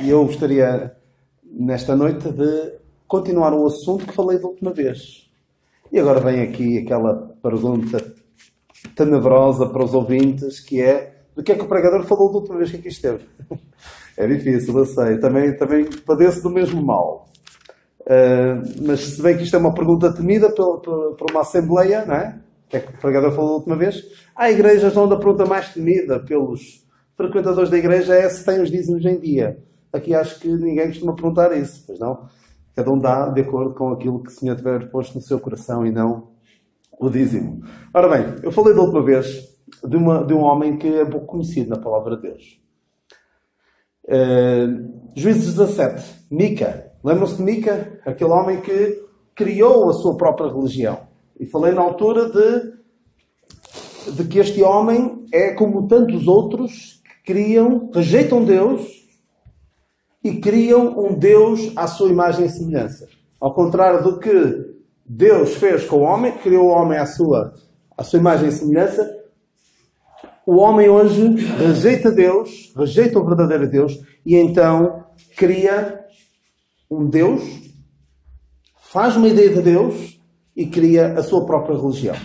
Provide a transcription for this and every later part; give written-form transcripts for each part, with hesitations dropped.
E eu gostaria, nesta noite, de continuar o assunto que falei da última vez. E agora vem aqui aquela pergunta tenebrosa para os ouvintes, que é: do que é que o pregador falou da última vez que aqui esteve? É difícil, eu sei. Também padeço do mesmo mal. Mas se bem que isto é uma pergunta temida por uma assembleia, não é? O que é que o pregador falou da última vez? Há igrejas onde a pergunta mais temida pelos frequentadores da igreja é se têm os dízimos em dia. Aqui acho que ninguém costuma perguntar isso, pois não? Cada um dá de acordo com aquilo que o Senhor tiver posto no seu coração e não o dízimo. Ora bem, eu falei da última vez de um homem que é pouco conhecido na palavra de Deus. Juízes 17, Mica. Lembram-se de Mica? Aquele homem que criou a sua própria religião. E falei na altura de que este homem é como tantos outros que rejeitam Deus e criam um Deus à sua imagem e semelhança. Ao contrário do que Deus fez com o homem, criou o homem à sua imagem e semelhança, o homem hoje rejeita Deus, rejeita o verdadeiro Deus, e então cria um Deus, faz uma ideia de Deus e cria a sua própria religião.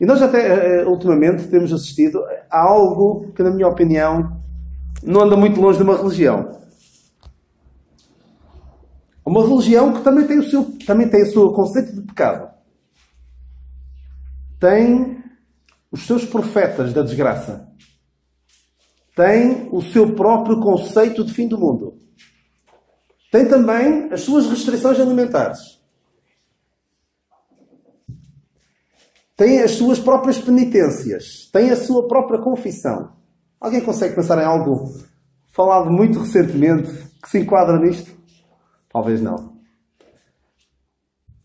E nós até, ultimamente, temos assistido a algo que, na minha opinião, não anda muito longe de uma religião. Uma religião que também tem o seu conceito de pecado. Tem os seus profetas da desgraça. Tem o seu próprio conceito de fim do mundo. Tem também as suas restrições alimentares. Tem as suas próprias penitências. Tem a sua própria confissão. Alguém consegue pensar em algo falado muito recentemente que se enquadra nisto? Talvez não.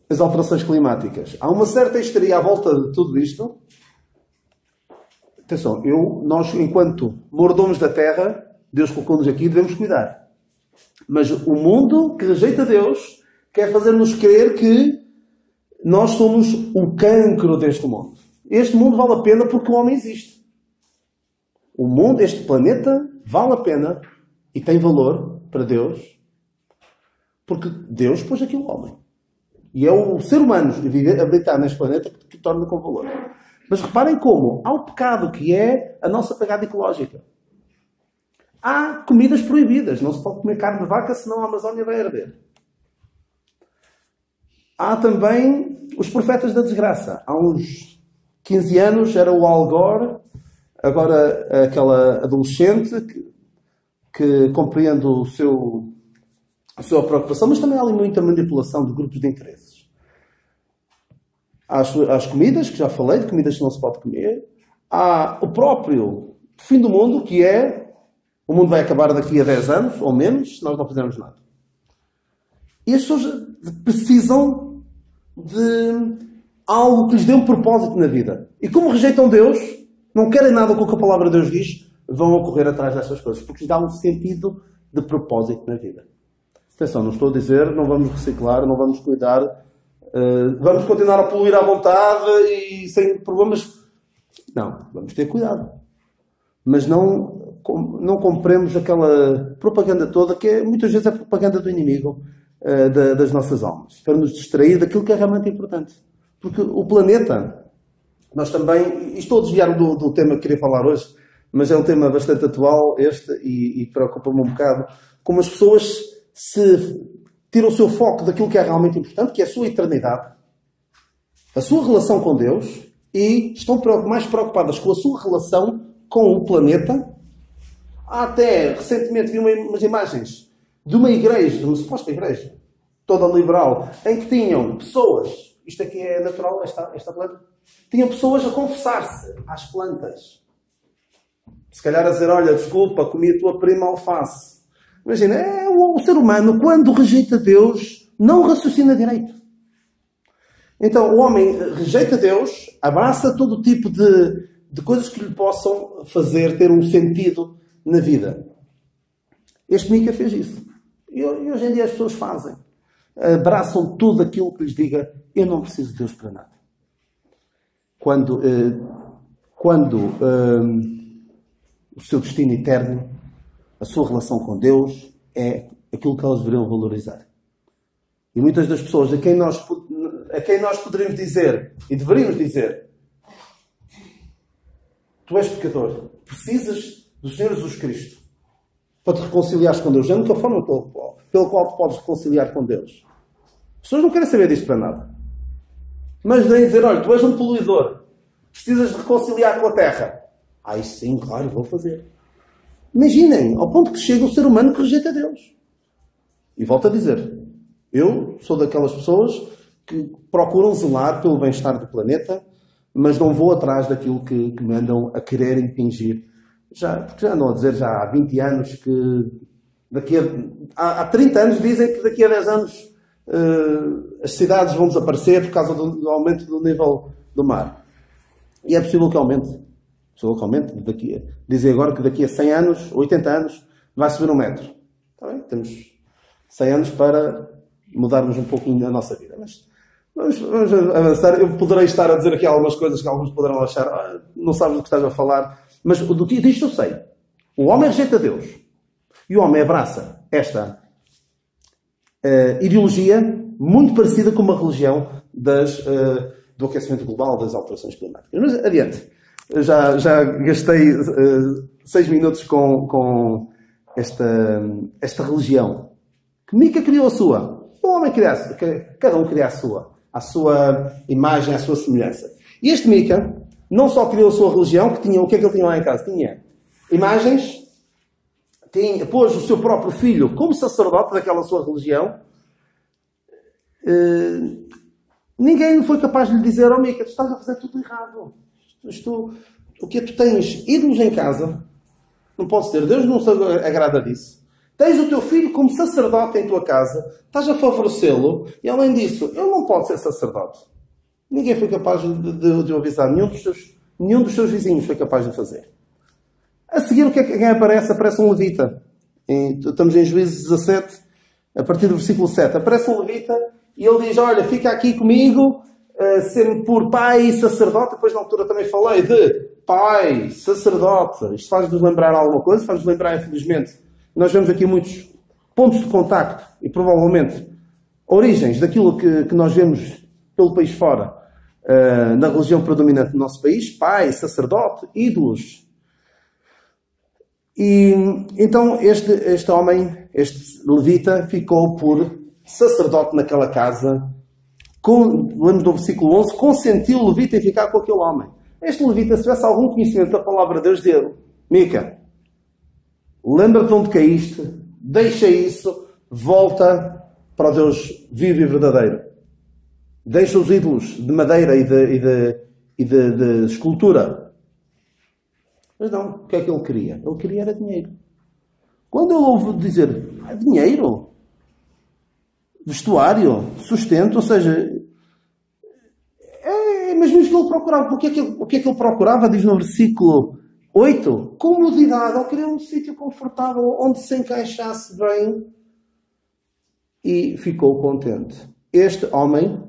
As alterações climáticas. Há uma certa histeria à volta de tudo isto. Atenção, nós, enquanto mordomos da terra, Deus colocou-nos aqui e devemos cuidar. Mas o mundo que rejeita Deus quer fazer-nos crer que nós somos o cancro deste mundo. Este mundo vale a pena porque o homem existe. O mundo, este planeta, vale a pena e tem valor para Deus porque Deus pôs aqui o homem. E é o ser humano habitar neste planeta que torna com valor. Mas reparem como há o pecado que é a nossa pegada ecológica. Há comidas proibidas. Não se pode comer carne de vaca, senão a Amazónia vai arder. Há também os profetas da desgraça. Há uns 15 anos era o Al Gore, agora aquela adolescente que compreende a sua preocupação, mas também há ali muita manipulação de grupos de interesses. Há as comidas, que já falei, de comidas que não se pode comer. Há o próprio fim do mundo, que é o mundo vai acabar daqui a 10 anos, ou menos, se nós não fizermos nada. E as pessoas precisam de algo que lhes dê um propósito na vida. E como rejeitam Deus, não querem nada com o que a palavra de Deus diz, vão correr atrás dessas coisas, porque lhes dá um sentido de propósito na vida. Atenção, não estou a dizer, não vamos reciclar, não vamos cuidar, vamos continuar a poluir à vontade e sem problemas. Não, vamos ter cuidado. Mas não compremos aquela propaganda toda, que muitas vezes é propaganda do inimigo das nossas almas, para nos distrair daquilo que é realmente importante. Porque o planeta, nós também, e estou a desviar do tema que queria falar hoje, mas é um tema bastante atual e preocupa-me um bocado, como as pessoas se tiram o seu foco daquilo que é realmente importante, que é a sua eternidade, a sua relação com Deus, e estão mais preocupadas com a sua relação com o planeta. Até recentemente vi umas imagens de uma igreja, uma suposta igreja, toda liberal, em que tinham pessoas, isto aqui é natural, esta planta, tinham pessoas a confessar-se às plantas. Se calhar a dizer, olha, desculpa, comi a tua prima alface. Imagina, o ser humano, quando rejeita Deus, não raciocina direito. Então, o homem rejeita Deus, abraça todo tipo de coisas que lhe possam fazer ter um sentido na vida. Este Mica fez isso. E hoje em dia as pessoas fazem. Abraçam tudo aquilo que lhes diga, eu não preciso de Deus para nada. Quando o seu destino eterno a sua relação com Deus é aquilo que elas deveriam valorizar. E muitas das pessoas a quem nós poderíamos dizer, e deveríamos dizer, tu és pecador, precisas do Senhor Jesus Cristo para te reconciliares com Deus. É a única forma pela qual te podes reconciliar com Deus. As pessoas não querem saber disto para nada. Mas vêm dizer, olha, tu és um poluidor, precisas de reconciliar com a terra. Isso sim, claro, vou fazer. Imaginem, ao ponto que chega o ser humano que rejeita Deus. E volto a dizer, eu sou daquelas pessoas que procuram zelar pelo bem-estar do planeta, mas não vou atrás daquilo que me andam a querer impingir. Porque já andam a dizer já há 20 anos que há 30 anos dizem que daqui a 10 anos as cidades vão desaparecer por causa do aumento do nível do mar. E é possível que aumente. Dizem agora que daqui a 100 anos, 80 anos, vai subir 1 metro. Está bem? Temos 100 anos para mudarmos um pouquinho a nossa vida. Mas vamos avançar. Eu poderei estar a dizer aqui algumas coisas que alguns poderão achar, não sabes do que estás a falar. Mas disto eu sei. O homem rejeita Deus. E o homem abraça esta ideologia muito parecida com uma religião do aquecimento global, das alterações climáticas. Mas adiante. Já gastei 6 minutos com esta religião. Que Mica criou a sua. O homem cada um cria a sua imagem, a sua semelhança. E este Mica não só criou a sua religião, que tinha, o que é que ele tinha lá em casa? Tinha imagens, pôs o seu próprio filho como sacerdote daquela sua religião. Ninguém foi capaz de lhe dizer, Mica, tu estás a fazer tudo errado. O que tu tens ídolos em casa, não pode ser, Deus não se agrada disso. Tens o teu filho como sacerdote em tua casa, estás a favorecê-lo, e além disso, ele não pode ser sacerdote. Ninguém foi capaz de o avisar, nenhum dos seus vizinhos foi capaz de fazer. A seguir, quem aparece? Aparece um levita. Estamos em Juízes 17, a partir do versículo 7. Aparece um levita e ele diz, olha, fica aqui comigo, sendo por pai e sacerdote. Depois na altura também falei de pai, sacerdote. Isto faz-nos lembrar alguma coisa? Faz-nos lembrar, infelizmente. Nós vemos aqui muitos pontos de contacto e provavelmente origens daquilo que nós vemos pelo país fora, na religião predominante do nosso país. Pai, sacerdote, ídolos. E então este homem, este levita, ficou por sacerdote naquela casa. Lembro do versículo 11, consentiu o levita em ficar com aquele homem. Este levita, se tivesse algum conhecimento da palavra de Deus, dele, Mica, lembra-te de onde caíste, deixa isso, volta para o Deus vivo e verdadeiro. Deixa os ídolos de madeira e de escultura. Mas não, o que é que ele queria? Ele queria era dinheiro. Quando ele ouve dizer, dinheiro, vestuário, sustento, ou seja, mesmo isso que ele procurava. O que é que ele procurava? Diz no versículo 8, comodidade. Ele queria um sítio confortável, onde se encaixasse bem. E ficou contente. Este homem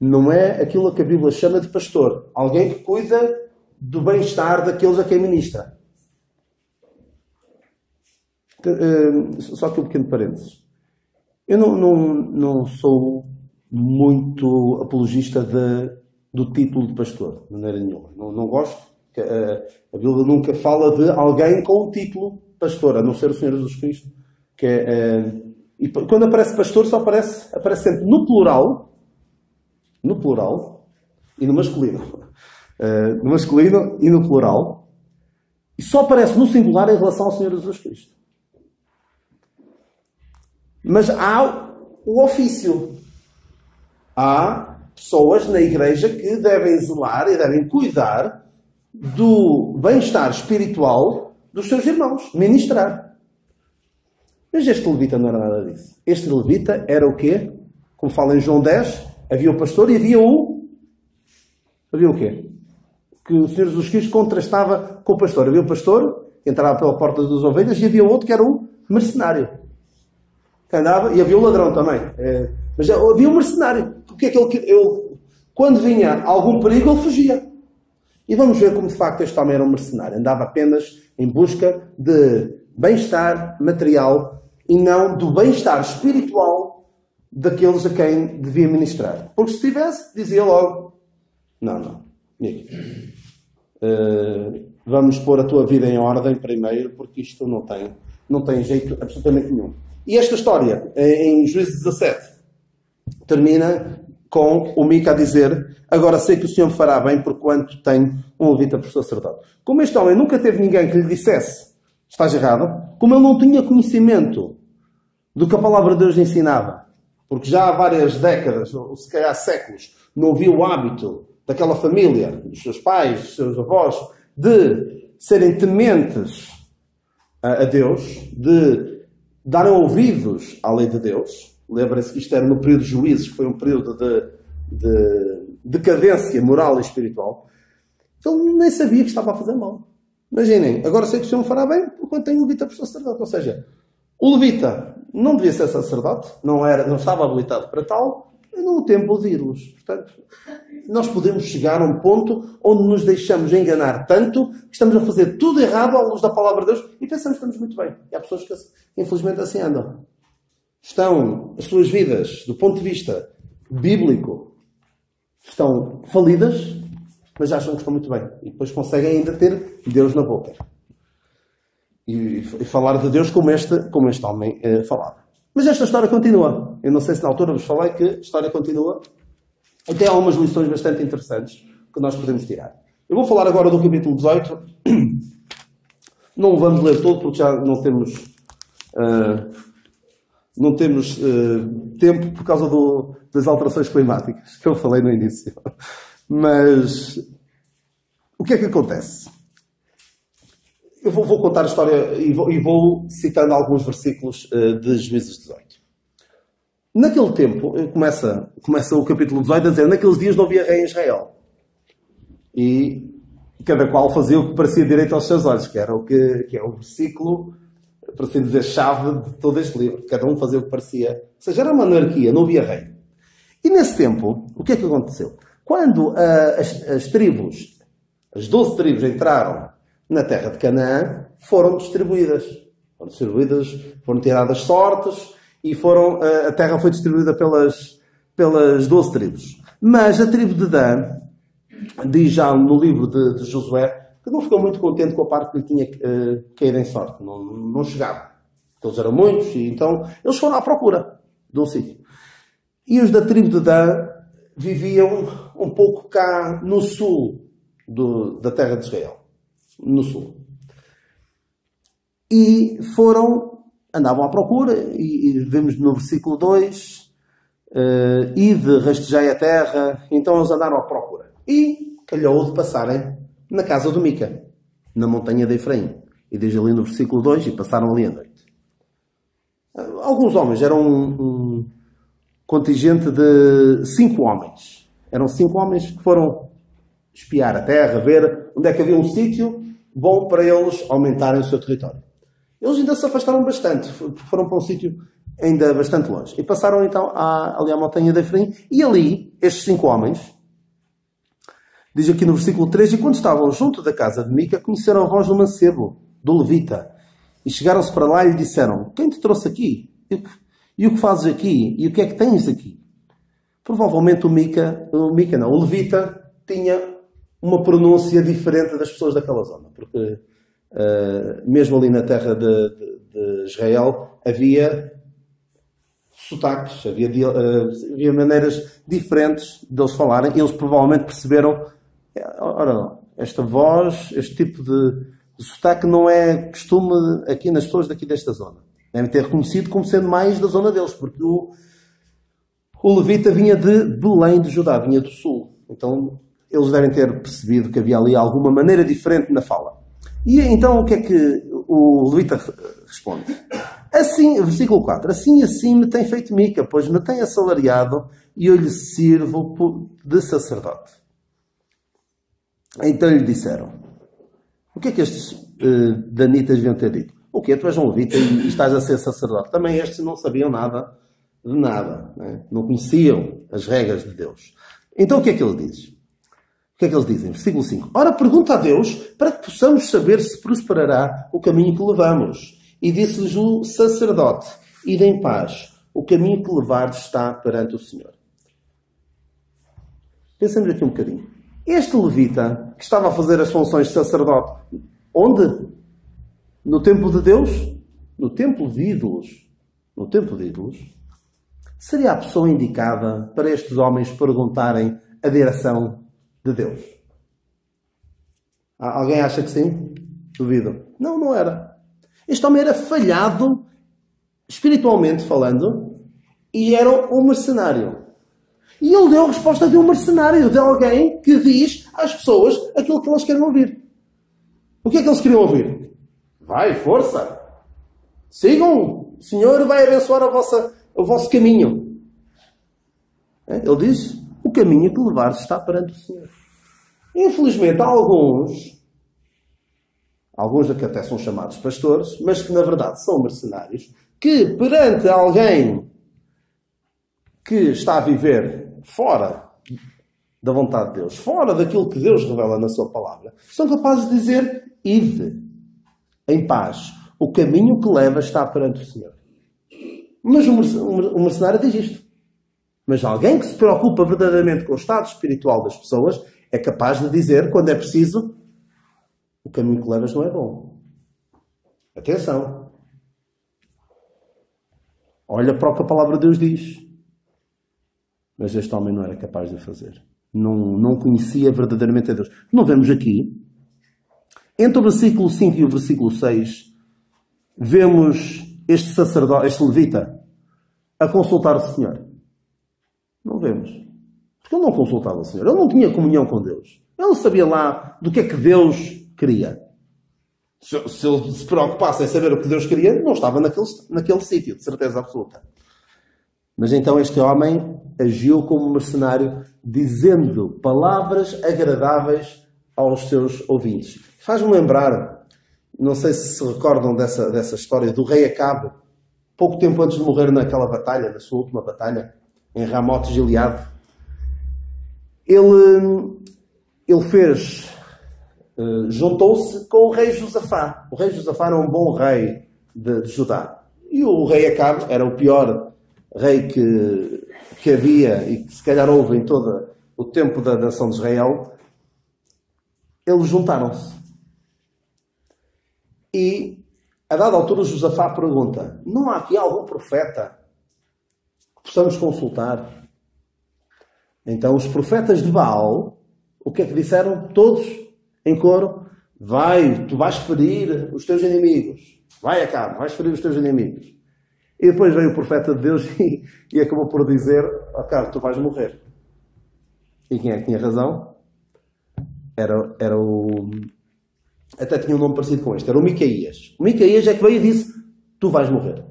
não é aquilo que a Bíblia chama de pastor. Alguém que cuida do bem-estar daqueles a quem ministra. Só aqui um pequeno parênteses. Eu não sou muito apologista do título de pastor, de maneira nenhuma. Não gosto. A Bíblia nunca fala de alguém com o título pastor, a não ser o Senhor Jesus Cristo. E quando aparece pastor, só aparece sempre no plural e no masculino. No masculino e no plural. E só aparece no singular em relação ao Senhor Jesus Cristo. Mas há o ofício. Há pessoas na igreja que devem zelar e devem cuidar do bem-estar espiritual dos seus irmãos. Ministrar. Mas este levita não era nada disso. Este levita era o quê? Como fala em João 10, havia o pastor e havia o quê? Que o Senhor Jesus Cristo contrastava com o pastor. Havia o pastor, que entrava pela porta das ovelhas, e havia outro que era o mercenário. Que andava, e havia o ladrão também. Mas havia um mercenário. O que é que ele quando vinha algum perigo, ele fugia. E vamos ver como de facto este homem era um mercenário. Andava apenas em busca de bem-estar material e não do bem-estar espiritual daqueles a quem devia ministrar. Porque se tivesse, dizia logo, não, amigo, vamos pôr a tua vida em ordem primeiro, porque isto não tem jeito absolutamente nenhum. E esta história, em Juízes 17, termina com o Mica a dizer: agora sei que o Senhor me fará bem, porquanto tenho um levita por sacerdote. Como este homem nunca teve ninguém que lhe dissesse: estás errado, como ele não tinha conhecimento do que a palavra de Deus lhe ensinava, porque já há várias décadas, ou se calhar séculos, não havia o hábito daquela família, dos seus pais, dos seus avós, de serem tementes a Deus, de darem ouvidos à lei de Deus. Lembrem-se que isto era no período de Juízes, que foi um período de decadência moral e espiritual. Ele nem sabia que estava a fazer mal. Imaginem, agora sei que o Senhor me fará bem, porque tenho um levita por sacerdote. Ou seja, o levita não devia ser sacerdote, não estava habilitado para tal, e no tempo de ídolos. Portanto, nós podemos chegar a um ponto onde nos deixamos enganar tanto que estamos a fazer tudo errado à luz da palavra de Deus e pensamos que estamos muito bem. E há pessoas que, infelizmente, assim andam. Estão, as suas vidas, do ponto de vista bíblico, estão falidas, mas acham que estão muito bem. E depois conseguem ainda ter Deus na boca. E falar de Deus como este homem falava. Mas esta história continua. Eu não sei se na altura vos falei que a história continua. E tem algumas lições bastante interessantes que nós podemos tirar. Eu vou falar agora do capítulo 18. Não o vamos ler todo porque já não temos tempo por causa das alterações climáticas que eu falei no início. Mas o que é que acontece? Eu vou contar a história e vou citando alguns versículos de Juízes 18. Naquele tempo, começa o capítulo 18 a dizer: naqueles dias não havia rei em Israel. E cada qual fazia o que parecia direito aos seus olhos, que é o versículo, para assim dizer, chave de todo este livro. Cada um fazia o que parecia. Ou seja, era uma anarquia, não havia rei. E nesse tempo, o que é que aconteceu? Quando as tribos, as 12 tribos entraram na terra de Canaã, foram distribuídas. Foram tiradas sortes e a terra foi distribuída pelas 12 tribos. Mas a tribo de Dan, diz já no livro de Josué, que não ficou muito contente com a parte que lhe tinha caído em sorte. Não chegava. Eles eram muitos e então eles foram à procura de um sítio. E os da tribo de Dan viviam um pouco cá no sul da terra de Israel. No sul. E andavam à procura, e vemos no versículo 2, ide, rastejai a terra. Então eles andaram à procura. E calhou de passarem na casa do Mica, na montanha de Efraim. E diz ali no versículo 2, e passaram ali a noite. Alguns homens, eram um contingente de 5 homens. Eram 5 homens que foram espiar a terra, ver onde é que havia um sítio bom para eles aumentarem o seu território. Eles ainda se afastaram bastante, foram para um sítio ainda bastante longe. E passaram então ali à montanha de Efraim, e ali, estes 5 homens, diz aqui no versículo 3, e quando estavam junto da casa de Mica, conheceram a voz do mancebo, do levita, e chegaram-se para lá e lhe disseram: quem te trouxe aqui? E o que fazes aqui? E o que é que tens aqui? Provavelmente o levita tinha uma pronúncia diferente das pessoas daquela zona, porque mesmo ali na terra de Israel havia sotaques, havia maneiras diferentes de eles falarem, e eles provavelmente perceberam: ora, esta voz, este tipo de sotaque não é costume aqui nas pessoas daqui desta zona. Devem ter reconhecido como sendo mais da zona deles, porque o levita vinha de Belém de Judá, vinha do sul. Então eles devem ter percebido que havia ali alguma maneira diferente na fala. E então o que é que o levita responde? Assim, versículo 4. Assim me tem feito Mica, pois me tem assalariado e eu lhe sirvo de sacerdote. Então lhe disseram: o que é que estes danitas deviam ter dito? O quê? Tu és um levita e estás a ser sacerdote. Também estes não sabiam nada de nada. Né? Não conheciam as regras de Deus. Então o que é que ele diz? O que é que eles dizem? Versículo 5. Ora, pergunta a Deus para que possamos saber se prosperará o caminho que levamos E disse-lhes o sacerdote: ide em paz, o caminho que levardes está perante o Senhor. Pensemos aqui um bocadinho. Este levita, que estava a fazer as funções de sacerdote, onde? No templo de Deus? No templo de ídolos. No templo de ídolos. Seria a pessoa indicada para estes homens perguntarem a direção de Deus? Alguém acha que sim? Duvido. Não, não era. Este homem era falhado, espiritualmente falando, e era um mercenário. E ele deu a resposta de um mercenário, de alguém que diz às pessoas aquilo que elas querem ouvir. O que é que eles queriam ouvir? Vai, força! Sigam! O Senhor vai abençoar o vosso caminho. Ele diz: o caminho que levares está perante o Senhor. Infelizmente, há alguns que até são chamados pastores, mas que na verdade são mercenários, que perante alguém que está a viver fora da vontade de Deus, fora daquilo que Deus revela na sua palavra, são capazes de dizer: ide em paz, o caminho que leva está perante o Senhor. Mas o mercenário diz isto. Mas alguém que se preocupa verdadeiramente com o estado espiritual das pessoas é capaz de dizer, quando é preciso: o caminho que levas não é bom. Atenção. Olha para o que a palavra de Deus diz. Mas este homem não era capaz de fazer. Não conhecia verdadeiramente a Deus. Não vemos aqui, entre o versículo 5 e o versículo 6, vemos este sacerdote, este levita, a consultar o Senhor. Não vemos. Porque ele não consultava o Senhor. Ele não tinha comunhão com Deus. Ele sabia lá do que é que Deus queria. Se ele se preocupasse em saber o que Deus queria, não estava naquele sítio, de certeza absoluta. Mas então este homem agiu como mercenário, dizendo palavras agradáveis aos seus ouvintes. Faz-me lembrar, não sei se recordam dessa história do rei Acabe, pouco tempo antes de morrer naquela batalha, na sua última batalha, em Ramote Gileade. Ele fez, juntou-se com o rei Josafá. O rei Josafá era um bom rei de Judá. E o rei Acabe era o pior rei que havia e que se calhar houve em todo o tempo da nação de Israel. Eles juntaram-se. E, a dada altura, Josafá pergunta: não há aqui algum profeta que possamos consultar? Então, os profetas de Baal, o que é que disseram? Todos, em coro: vai, tu vais ferir os teus inimigos. Vai, Acabe, vais ferir os teus inimigos. E depois veio o profeta de Deus e acabou por dizer: Acabe, tu vais morrer. E quem é que tinha razão? Era o... Até tinha um nome parecido com este. Era o Micaías. O Micaías é que veio e disse: tu vais morrer.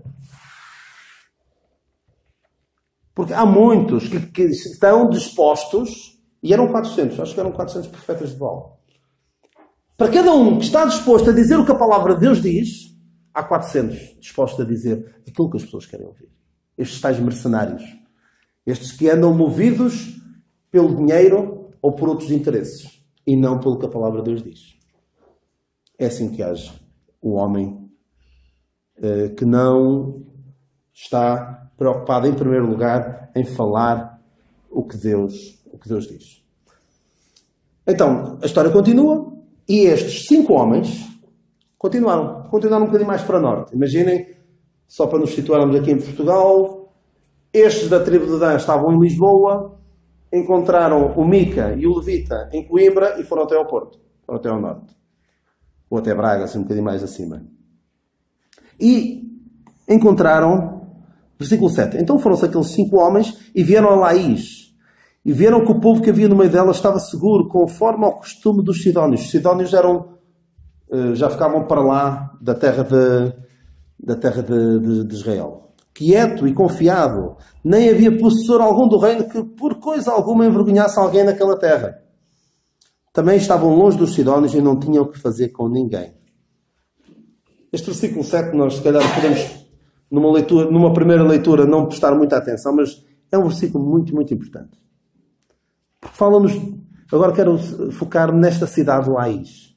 Porque há muitos que estão dispostos, e eram 400, acho que eram 400 profetas de Baal. Para cada um que está disposto a dizer o que a palavra de Deus diz, há 400 dispostos a dizer aquilo que as pessoas querem ouvir. Estes tais mercenários. Estes que andam movidos pelo dinheiro ou por outros interesses. E não pelo que a palavra de Deus diz. É assim que age o homem que não está preocupado, em primeiro lugar, em falar o que Deus diz. Então, a história continua e estes 5 homens continuaram um bocadinho mais para norte. Imaginem, só para nos situarmos aqui em Portugal, estes da tribo de Dan estavam em Lisboa, encontraram o Mica e o Levita em Coimbra e foram até ao Porto, foram até ao norte. Ou até Braga, assim um bocadinho mais acima. E encontraram, versículo 7, então foram-se aqueles 5 homens e vieram a Laís. E viram que o povo que havia no meio delas estava seguro, conforme ao costume dos sidónios. Os sidónios já ficavam para lá da terra de Israel. Quieto e confiado, nem havia possessor algum do reino que por coisa alguma envergonhasse alguém naquela terra. Também estavam longe dos sidónios e não tinham o que fazer com ninguém. Este versículo 7, nós se calhar podemos, numa primeira leitura, não prestar muita atenção, mas é um versículo muito, muito importante. Porque fala-nos, agora quero focar nesta cidade de Laís.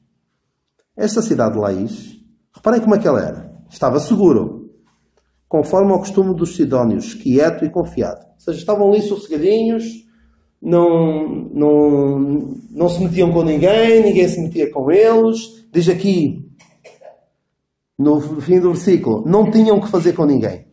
Esta cidade de Laís, reparem como é que ela era. estava seguro, conforme ao costume dos sidónios, quieto e confiado. Ou seja, estavam ali sossegadinhos, não se metiam com ninguém, ninguém se metia com eles. Diz aqui, no fim do versículo, não tinham que fazer com ninguém.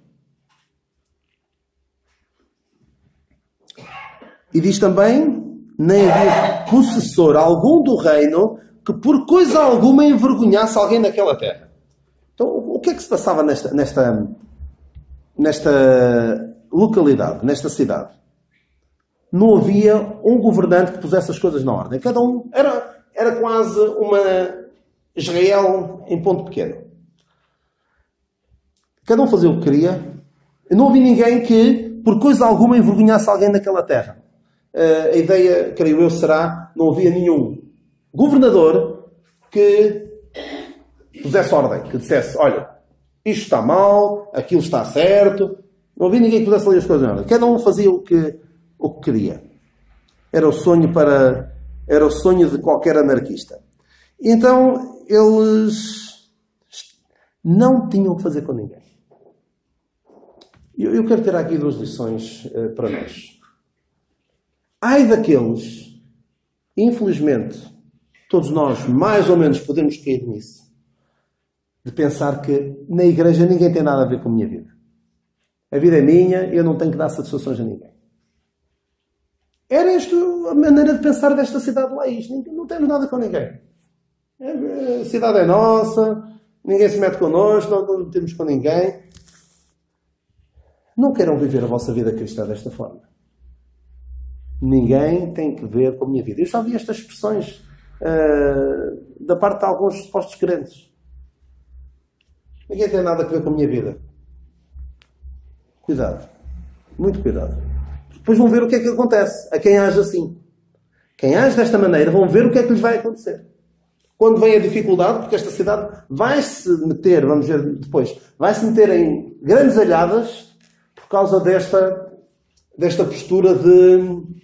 E diz também, nem havia possessor algum do reino que por coisa alguma envergonhasse alguém naquela terra. Então, o que é que se passava nesta localidade, nesta cidade? Não havia um governante que pusesse as coisas na ordem. Cada um era quase uma Israel em ponto pequeno. Cada um fazia o que queria. Não havia ninguém que, por coisa alguma, envergonhasse alguém naquela terra. A ideia, creio eu, será, não havia nenhum governador que pusesse ordem, que dissesse, olha, isto está mal, aquilo está certo. Não havia ninguém que pudesse ler as coisas na ordem. Cada um fazia o que queria. Era o sonho de qualquer anarquista. Então, eles não tinham que fazer com ninguém. Eu quero ter aqui duas lições para nós. Ai daqueles, infelizmente, todos nós mais ou menos podemos cair nisso, de pensar que na igreja ninguém tem nada a ver com a minha vida. A vida é minha, eu não tenho que dar satisfações a ninguém. Era esta a maneira de pensar desta cidade de Laís. Não temos nada com ninguém. A cidade é nossa, ninguém se mete connosco, não temos com ninguém. Não queiram viver a vossa vida cristã desta forma. Ninguém tem que ver com a minha vida. Eu já vi estas expressões da parte de alguns supostos crentes. Ninguém tem nada a ver com a minha vida. Cuidado. Muito cuidado. Depois vão ver o que é que acontece a quem age assim. Quem age desta maneira vão ver o que é que lhes vai acontecer. Quando vem a dificuldade, porque esta cidade vai-se meter, vamos ver depois, vai-se meter em grandes alhadas por causa desta postura de...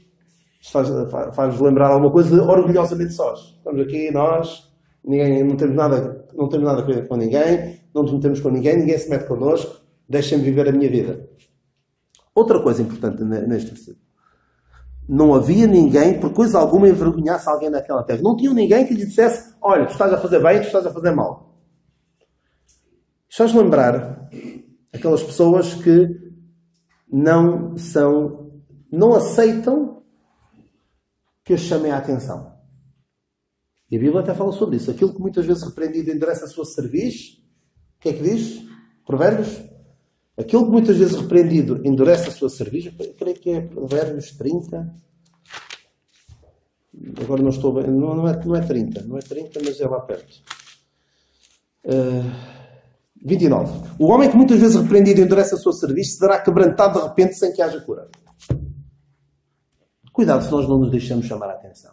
Faz-vos lembrar alguma coisa de orgulhosamente sós. Estamos aqui, nós, não temos nada a ver com ninguém, não nos metemos com ninguém, ninguém se mete connosco, deixem-me viver a minha vida. Outra coisa importante neste versículo. Não havia ninguém, por coisa alguma, envergonhasse alguém naquela terra. Não tinha ninguém que lhe dissesse, olha, tu estás a fazer bem, tu estás a fazer mal. Faz lembrar aquelas pessoas que não aceitam que os chamem a atenção. E a Bíblia até fala sobre isso. Aquilo que muitas vezes repreendido endereça a sua cerviz. O que é que diz? Provérbios. Aquilo que muitas vezes repreendido endurece a sua cerviz. Eu creio que é Provérbios 30. Agora não estou bem. Não é 30. Não é 30, mas é lá perto. 29. O homem que muitas vezes repreendido endurece a sua cerviz será quebrantado de repente sem que haja cura. Cuidado se nós não nos deixamos chamar a atenção.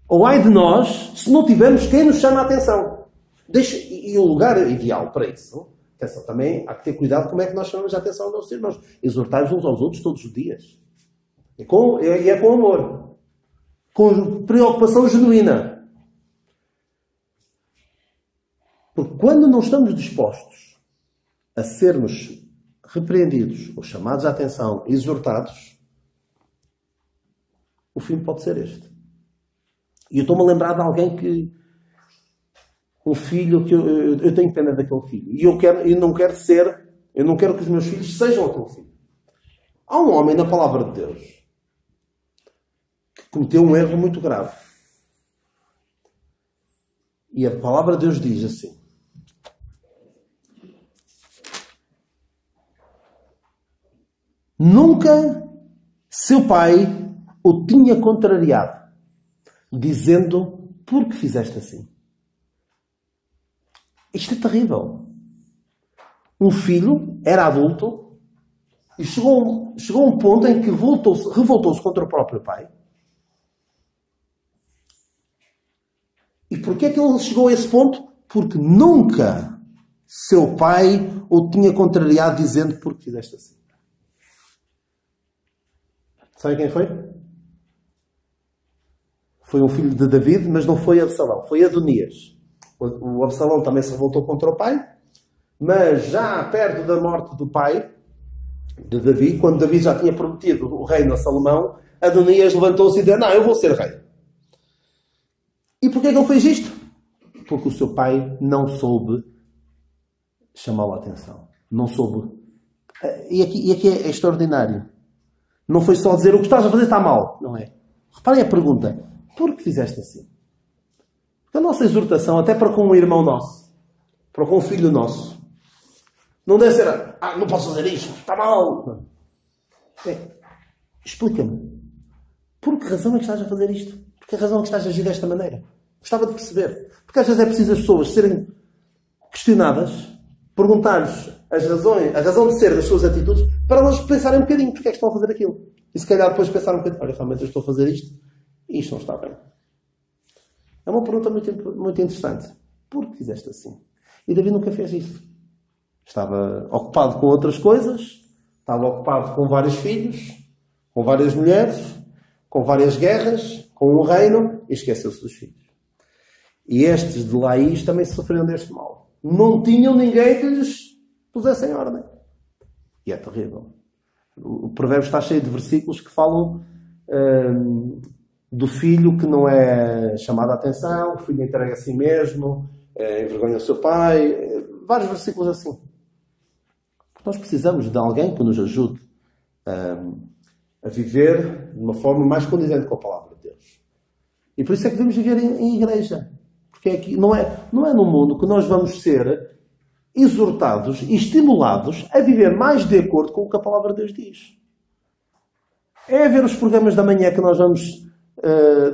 Ou ai de nós, se não tivermos quem nos chama a atenção. E o lugar ideal para isso, atenção, também há que ter cuidado como é que nós chamamos a atenção aos nossos irmãos. Exortar-nos uns aos outros todos os dias. É com amor. Com preocupação genuína. Porque quando não estamos dispostos a sermos repreendidos, ou chamados à atenção, exortados, o fim pode ser este. E eu estou-me a lembrar de alguém que... Um filho que eu tenho pena daquele filho. E eu não quero que os meus filhos sejam aquele filho. Há um homem na palavra de Deus que cometeu um erro muito grave. E a palavra de Deus diz assim: nunca seu pai o tinha contrariado, dizendo, por que fizeste assim? Isto é terrível. Um filho era adulto e chegou a um ponto em que revoltou-se contra o próprio pai. E porquê é que ele chegou a esse ponto? Porque nunca seu pai o tinha contrariado, dizendo, por que fizeste assim? Sabe quem foi? Foi um filho de David, mas não foi Absalão. Foi Adonias. O Absalão também se revoltou contra o pai. Mas já perto da morte do pai, de Davi, quando Davi já tinha prometido o reino a Salomão, Adonias levantou-se e disse: não, eu vou ser rei. E porquê que ele fez isto? Porque o seu pai não soube chamá-lo a atenção. Não soube. E aqui é extraordinário. Não foi só dizer: o que estás a fazer está mal. Não é. Reparem a pergunta: por que fizeste assim? A nossa exortação, até para com um irmão nosso, para com um filho nosso, não deve ser: não posso fazer isto, está mal. Explica-me. Por que razão é que estás a fazer isto? Por que razão é que estás a agir desta maneira? Gostava de perceber. Porque às vezes é preciso as pessoas serem questionadas, perguntar-lhes a razão de ser das suas atitudes, para elas pensarem um bocadinho porque é que estão a fazer aquilo. E se calhar depois pensar um bocadinho: olha, realmente eu estou a fazer isto e isto não está bem. É uma pergunta muito interessante. Por que fizeste assim? E Davi nunca fez isso. Estava ocupado com outras coisas, estava ocupado com vários filhos, com várias mulheres, com várias guerras, com um reino, e esqueceu-se dos filhos. E estes de Laís também sofreram deste mal. Não tinham ninguém que lhes pusesse em ordem. E é terrível. O provérbio está cheio de versículos que falam do filho que não é chamado a atenção, o filho entrega a si mesmo, envergonha o seu pai, vários versículos assim. Nós precisamos de alguém que nos ajude a viver de uma forma mais condizente com a palavra de Deus. E por isso é que devemos viver em igreja. Porque aqui não é no mundo que nós vamos ser exortados e estimulados a viver mais de acordo com o que a palavra de Deus diz. É a ver os programas da manhã que nós vamos,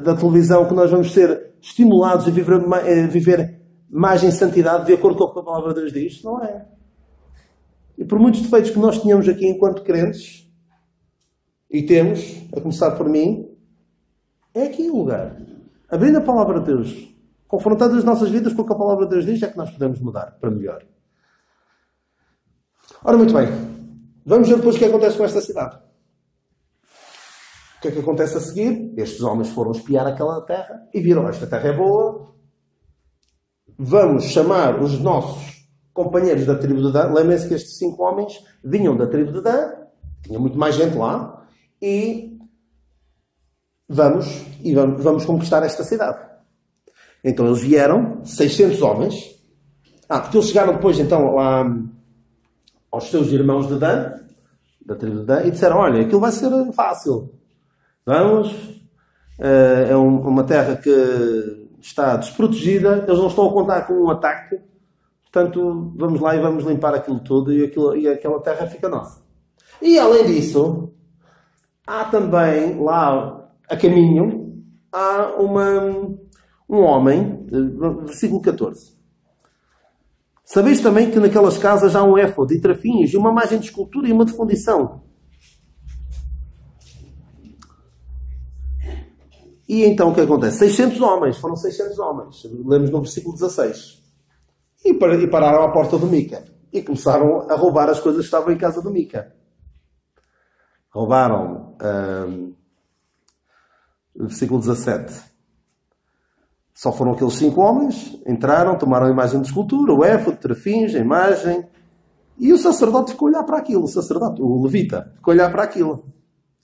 da televisão, que nós vamos ser estimulados a viver mais em santidade de acordo com o que a palavra de Deus diz? Não é. E por muitos defeitos que nós tenhamos aqui enquanto crentes, e temos, a começar por mim, é aqui o lugar. Abrindo a palavra de Deus, confrontando as nossas vidas com o que a palavra de Deus diz, é que nós podemos mudar para melhor. Ora, muito bem. Vamos ver depois o que acontece com esta cidade. O que é que acontece a seguir? Estes homens foram espiar aquela terra e viram: esta terra é boa. Vamos chamar os nossos companheiros da tribo de Dan. Lembrem-se que estes 5 homens vinham da tribo de Dan. Tinha muito mais gente lá. E vamos conquistar esta cidade. Então eles vieram, 600 homens. Porque eles chegaram depois então lá aos seus irmãos de Dan, da tribo de Dan, e disseram: olha, aquilo vai ser fácil. Vamos. É uma terra que está desprotegida. Eles não estão a contar com um ataque. Portanto, vamos lá e vamos limpar aquilo tudo e aquela terra fica nossa. E além disso, há também lá a caminho, há um homem, versículo 14. Sabeis também que naquelas casas há um éfode e trafins e uma imagem de escultura e uma de fundição. E então o que acontece? 600 homens, foram 600 homens. Lemos no versículo 16. E pararam à porta do Mica. E começaram a roubar as coisas que estavam em casa do Mica. Roubaram, versículo 17. Só foram aqueles 5 homens, entraram, tomaram a imagem de escultura, o éfode, trafins, a imagem, e o sacerdote ficou a olhar para aquilo. O levita, ficou a olhar para aquilo.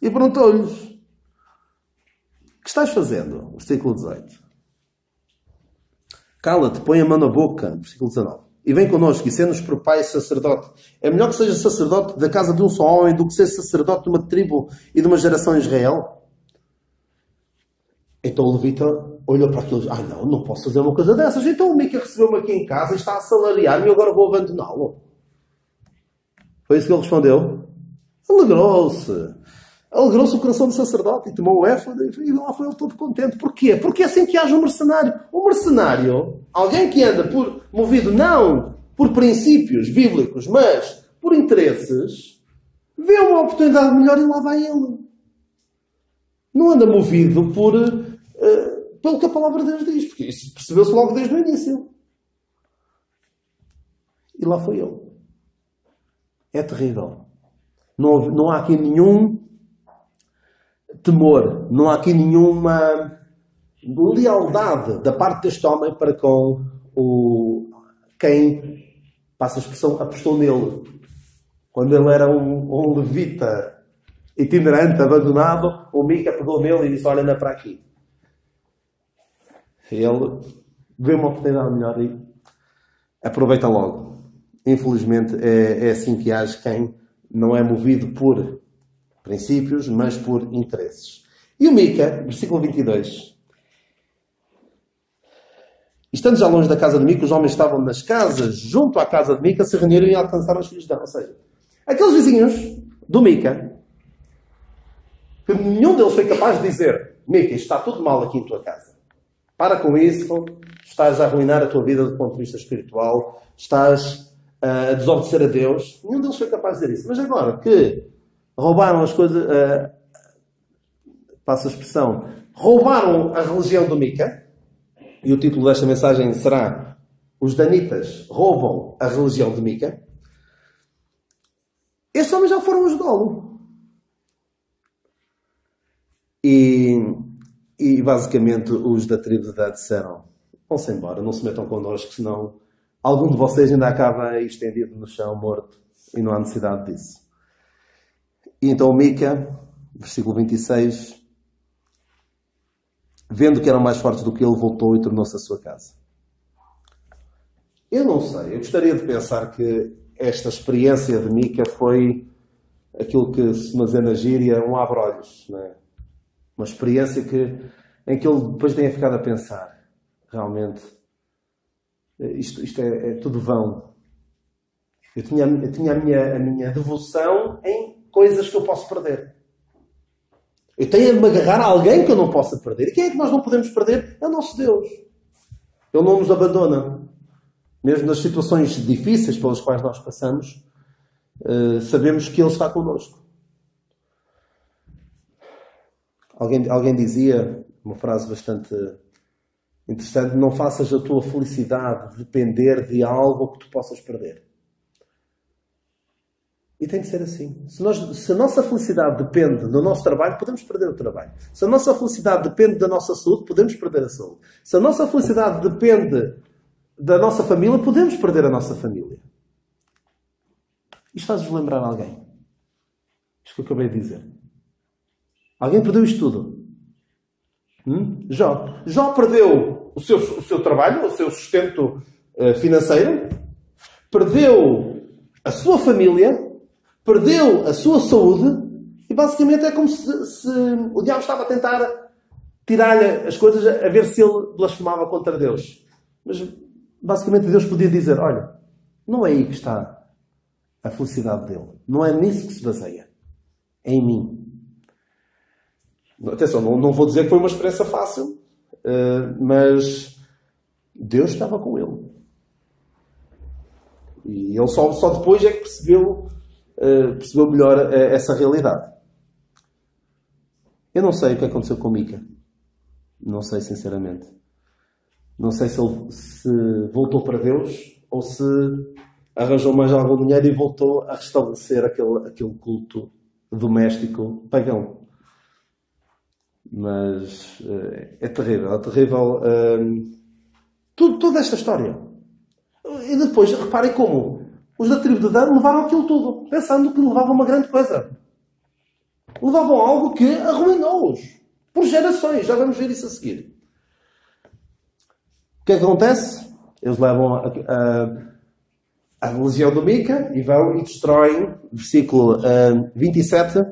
E perguntou-lhes: o que estás fazendo? Versículo 18. Cala-te, põe a mão na boca. Versículo 19. E vem connosco e sê-nos por pai sacerdote. É melhor que seja sacerdote da casa de um só homem do que ser sacerdote de uma tribo e de uma geração em Israel. Então o levita olhou para aquilo e disse: não posso fazer uma coisa dessas. Então o Mica recebeu-me aqui em casa e está a salariar-me e agora vou abandoná-lo. Foi isso que ele respondeu. Alegrou-se o coração do sacerdote e tomou o éfode e lá foi ele todo contente. Porquê? Porque é assim que age um mercenário. Um mercenário, alguém que anda movido não por princípios bíblicos, mas por interesses, vê uma oportunidade melhor e lá vai ele. Não anda movido pelo que a palavra de Deus diz, porque isso percebeu-se logo desde o início. E lá foi ele. É terrível. Não há aqui nenhum temor, não há aqui nenhuma lealdade da parte deste homem para com quem passa a expressão, apostou nele. Quando ele era um levita itinerante, abandonado, o Mica pegou nele e disse, olha, anda para aqui. Ele vê uma oportunidade melhor e aproveita logo. Infelizmente é assim que age quem não é movido por princípios, mas por interesses. E o Mica, versículo 22. Estando já longe da casa de Mica, os homens estavam nas casas, junto à casa de Mica, se reuniram e alcançaram os filhos de Dan. Ou seja, aqueles vizinhos do Mica, que nenhum deles foi capaz de dizer, Mica, isto está tudo mal aqui em tua casa. Para com isso, estás a arruinar a tua vida do ponto de vista espiritual, estás a desobedecer a Deus. Nenhum deles foi capaz de dizer isso. Mas agora que roubaram as coisas, passo a expressão, roubaram a religião do Mica, e o título desta mensagem será Os Danitas roubam a religião de Mica, estes homens já foram os golo. E basicamente os da tribo de Dan disseram, vão-se embora, não se metam connosco, senão algum de vocês ainda acaba estendido no chão, morto, e não há necessidade disso. E então Mica, versículo 26, vendo que eram mais fortes do que ele, voltou e tornou-se à sua casa. Eu não sei, eu gostaria de pensar que esta experiência de Mica foi aquilo que se diz na gíria, um abre-olhos, não é? Uma experiência em que ele depois tenha ficado a pensar, realmente, isto é tudo vão. Eu tinha a minha devoção em coisas que eu posso perder. Eu tenho de me agarrar a alguém que eu não possa perder. E quem é que nós não podemos perder? É o nosso Deus. Ele não nos abandona. Mesmo nas situações difíceis pelas quais nós passamos, sabemos que Ele está connosco. Alguém dizia, uma frase bastante interessante, não faças a tua felicidade depender de algo que tu possas perder. E tem de ser assim. Se a nossa felicidade depende do nosso trabalho, podemos perder o trabalho. Se a nossa felicidade depende da nossa saúde, podemos perder a saúde. Se a nossa felicidade depende da nossa família, podemos perder a nossa família. Isto faz-vos lembrar alguém. Isto que eu acabei de dizer. Alguém perdeu isto tudo. Jó. Jó perdeu o seu trabalho, o seu sustento financeiro, perdeu a sua família, perdeu a sua saúde e basicamente é como se o diabo estava a tentar tirar-lhe as coisas a ver se ele blasfemava contra Deus. Mas basicamente Deus podia dizer, olha, não é aí que está a felicidade dele. Não é nisso que se baseia. É em mim. Atenção, não vou dizer que foi uma experiência fácil, mas Deus estava com ele. E ele só depois é que percebeu melhor essa realidade. Eu não sei o que aconteceu com Mica. Não sei, sinceramente. Não sei se ele se voltou para Deus ou se arranjou mais algum dinheiro e voltou a restabelecer aquele culto doméstico pagão. Mas é terrível. É terrível toda esta história. E depois, reparem como os da tribo de Dan levaram aquilo tudo, pensando que levavam uma grande coisa. Levavam algo que arruinou-os por gerações. Já vamos ver isso a seguir. O que é que acontece? Eles levam a religião do Mica e vão e destroem, versículo 27,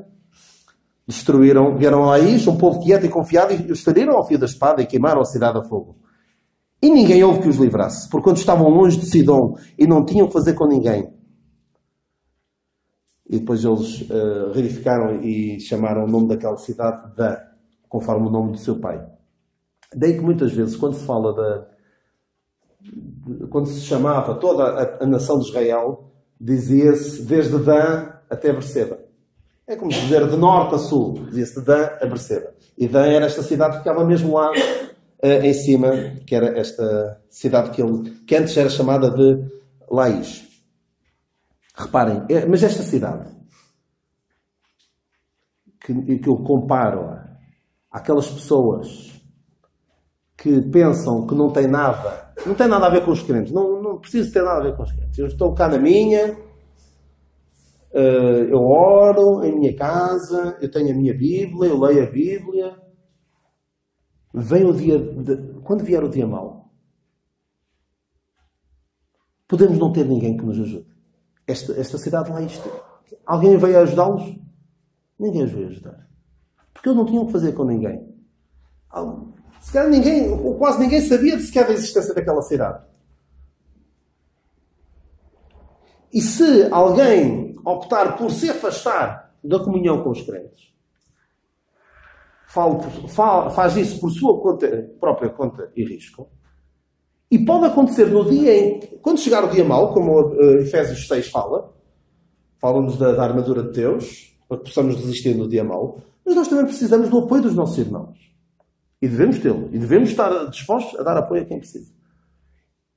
vieram a Laís, um povo quieto e confiado, e os feriram ao fio da espada e queimaram a cidade a fogo. E ninguém houve que os livrasse, porque quando estavam longe de Sidom e não tinham que fazer com ninguém. E depois eles reedificaram e chamaram o nome daquela cidade Dan, conforme o nome do seu pai. Daí que muitas vezes, quando se fala quando se chamava toda a nação de Israel, dizia-se desde Dan até Berseba. É como dizer de norte a sul, dizia-se de Dan a Berseba. E Dan era esta cidade que ficava mesmo lá em cima, que era esta cidade que antes era chamada de Laís. Reparem, mas esta cidade, que eu comparo àquelas pessoas que pensam que não tem nada a ver com os crentes. Não preciso ter nada a ver com os crentes. Eu estou cá na minha, eu oro em minha casa, eu tenho a minha Bíblia, eu leio a Bíblia. Vem o dia quando vier o dia mau, podemos não ter ninguém que nos ajude. Esta cidade lá isto. Alguém veio ajudá-los? Ninguém os veio ajudar. Porque eles não tinham o que fazer com ninguém. Se calhar ou quase ninguém sabia sequer da existência daquela cidade. E se alguém optar por se afastar da comunhão com os crentes, faz isso por sua própria conta e risco, e pode acontecer no dia quando chegar o dia mau, como Efésios 6 fala-nos da armadura de Deus, para que possamos resistir no dia mau, mas nós também precisamos do apoio dos nossos irmãos. E devemos tê-lo. E devemos estar dispostos a dar apoio a quem precisa.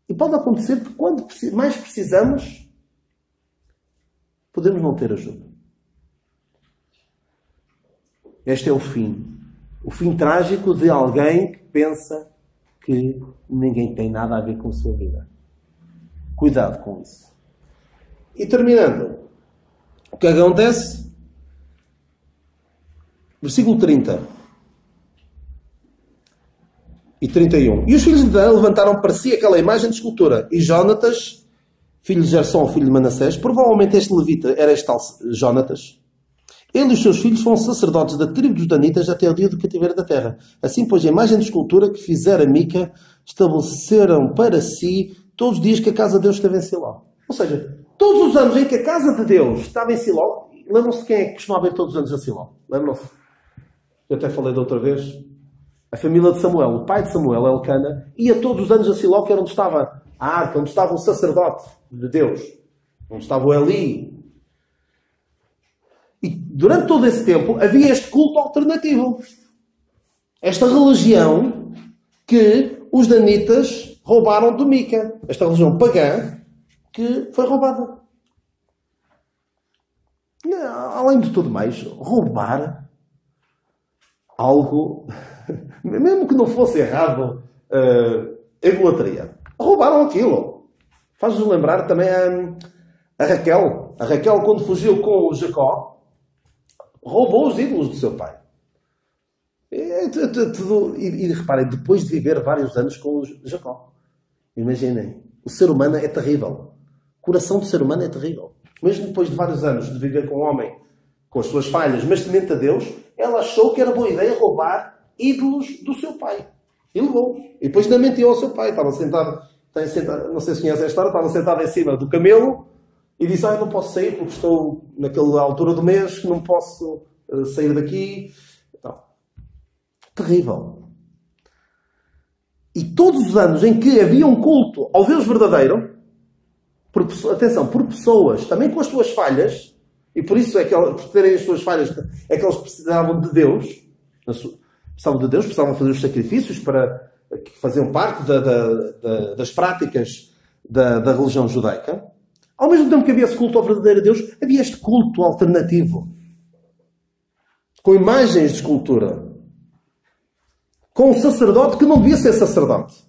E pode acontecer que quando mais precisamos, podemos não ter ajuda. Este é o fim. O fim trágico de alguém que pensa que ninguém tem nada a ver com a sua vida. Cuidado com isso. E terminando, o que acontece? Versículo 30 e 31. E os filhos de Dan levantaram para si aquela imagem de escultura. E Jonatas, filho de Gerson, filho de Manassés, provavelmente este levita era este tal Jonatas. Ele e os seus filhos foram sacerdotes da tribo dos Danitas até o dia do cativeiro da terra. Assim, pois, a imagem de escultura que fizera Mica estabeleceram para si todos os dias que a casa de Deus esteve em Siló. Ou seja, todos os anos em que a casa de Deus estava em Siló, lembram-se de quem é que costumava ir todos os anos a Siló? Lembram-se? Eu até falei da outra vez. A família de Samuel, o pai de Samuel, Elcana, ia todos os anos a Siló, que era onde estava a arca, onde estava o sacerdote de Deus, onde estava o Eli. E durante todo esse tempo havia este culto alternativo. Esta religião que os danitas roubaram de Mica. Esta religião pagã que foi roubada. Além de tudo mais, roubar algo, mesmo que não fosse errado, idolatria. Roubaram aquilo. Faz-nos lembrar também a Raquel. A Raquel, quando fugiu com o Jacó, roubou os ídolos do seu pai. E reparem, depois de viver vários anos com o Jacó. Imaginem, o ser humano é terrível. O coração do ser humano é terrível. Mesmo depois de vários anos de viver com um homem, com as suas falhas, mas temente a Deus, ela achou que era boa ideia roubar ídolos do seu pai. E levou. E depois ainda mentiu ao seu pai. Estava sentado, não sei se conhece a história, estava sentado em cima do camelo e disse, eu não posso sair porque estou naquela altura do mês, não posso sair daqui. Então, terrível. E todos os anos em que havia um culto ao Deus verdadeiro, por pessoas, também com as suas falhas, e por isso é que, por terem as suas falhas, é que eles precisavam de Deus, precisavam fazer os sacrifícios que faziam parte das práticas da religião judaica. Ao mesmo tempo que havia esse culto ao verdadeiro Deus, havia este culto alternativo, com imagens de escultura, com um sacerdote que não devia ser sacerdote.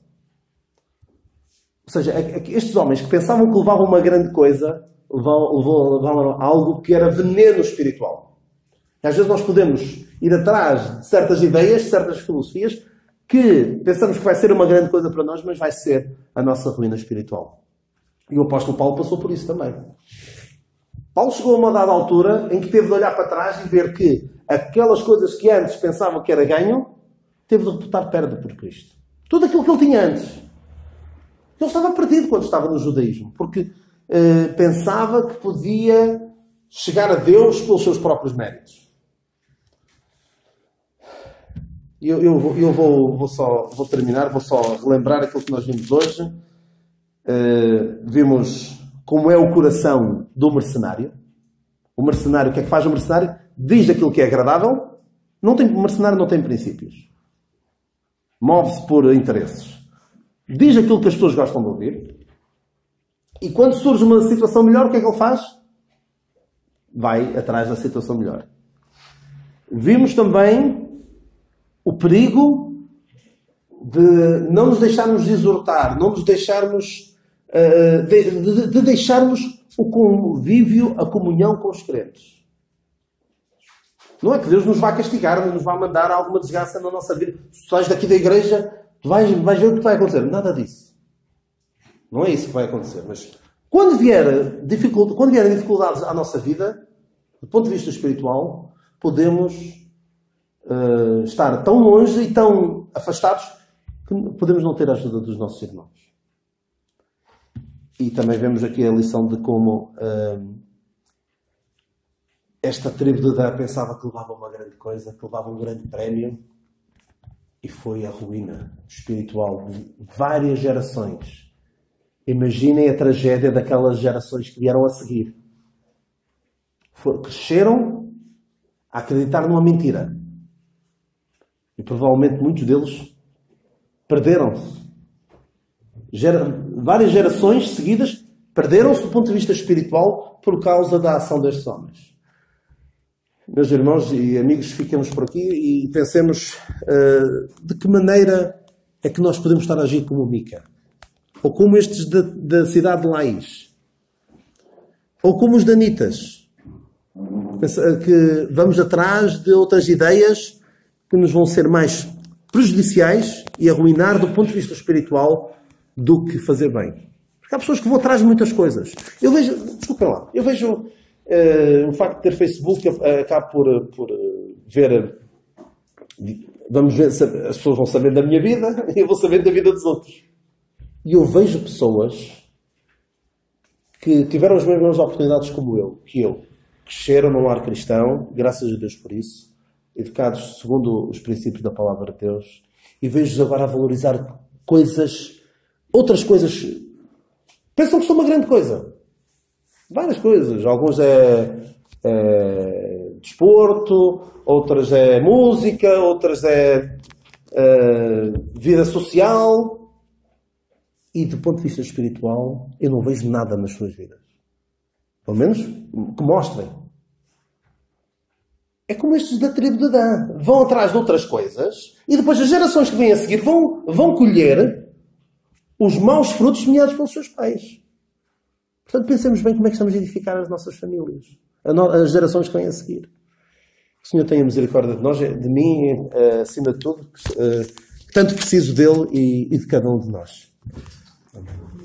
Ou seja, estes homens que pensavam que levavam uma grande coisa, levavam algo que era veneno espiritual. E às vezes nós podemos ir atrás de certas ideias, de certas filosofias, que pensamos que vai ser uma grande coisa para nós, mas vai ser a nossa ruína espiritual. E o apóstolo Paulo passou por isso também. Paulo chegou a uma dada altura em que teve de olhar para trás e ver que aquelas coisas que antes pensavam que era ganho, teve de reputar perda por Cristo. Tudo aquilo que ele tinha antes. Ele estava perdido quando estava no judaísmo, porque pensava que podia chegar a Deus pelos seus próprios méritos. Eu vou terminar, vou só relembrar aquilo que nós vimos hoje. Vimos como é o coração do mercenário. O mercenário, o que é que faz o mercenário? Diz aquilo que é agradável. O mercenário não tem princípios. Move-se por interesses. Diz aquilo que as pessoas gostam de ouvir. E quando surge uma situação melhor, o que é que ele faz? Vai atrás da situação melhor. Vimos também o perigo de não nos deixarmos exortar, não nos deixarmos, de deixarmos o convívio, a comunhão com os crentes. Não é que Deus nos vá castigar, não nos vá mandar alguma desgraça na nossa vida. Se sais daqui da igreja, vais ver o que vai acontecer. Nada disso. Não é isso que vai acontecer. Mas quando vierem dificuldades à nossa vida, do ponto de vista espiritual, podemos estar tão longe e tão afastados que podemos não ter a ajuda dos nossos irmãos. E também vemos aqui a lição de como esta tribo de Dan pensava que levava uma grande coisa, que levava um grande prémio, e foi a ruína espiritual de várias gerações. Imaginem a tragédia daquelas gerações que vieram a seguir. Cresceram a acreditar numa mentira. E provavelmente muitos deles perderam-se. Várias gerações seguidas perderam-se do ponto de vista espiritual por causa da ação destes homens. Meus irmãos e amigos, ficamos por aqui e pensemos de que maneira é que nós podemos estar a agir como Mica. Ou como estes da cidade de Laís. Ou como os danitas. Que vamos atrás de outras ideias que nos vão ser mais prejudiciais e arruinar do ponto de vista espiritual do que fazer bem. Porque há pessoas que vão atrás de muitas coisas. Eu vejo, desculpem lá, eu vejo o facto de ter Facebook, acabo por ver, vamos ver, as pessoas vão saber da minha vida e eu vou saber da vida dos outros. E eu vejo pessoas que tiveram as mesmas oportunidades que eu. Cresceram num lar cristão, graças a Deus por isso, educados segundo os princípios da palavra de Deus, e vejo-os agora a valorizar outras coisas. Pensam que são uma grande coisa. Várias coisas. Alguns é desporto, outras é música, outras é vida social. E do ponto de vista espiritual, eu não vejo nada nas suas vidas. Pelo menos que mostrem. É como estes da tribo de Dan. Vão atrás de outras coisas e depois as gerações que vêm a seguir vão colher os maus frutos semeados pelos seus pais. Portanto, pensemos bem como é que estamos a edificar as nossas famílias. As gerações que vêm a seguir. Que o Senhor tenha misericórdia de nós, de mim, acima de tudo. Tanto preciso dele e de cada um de nós. Amém.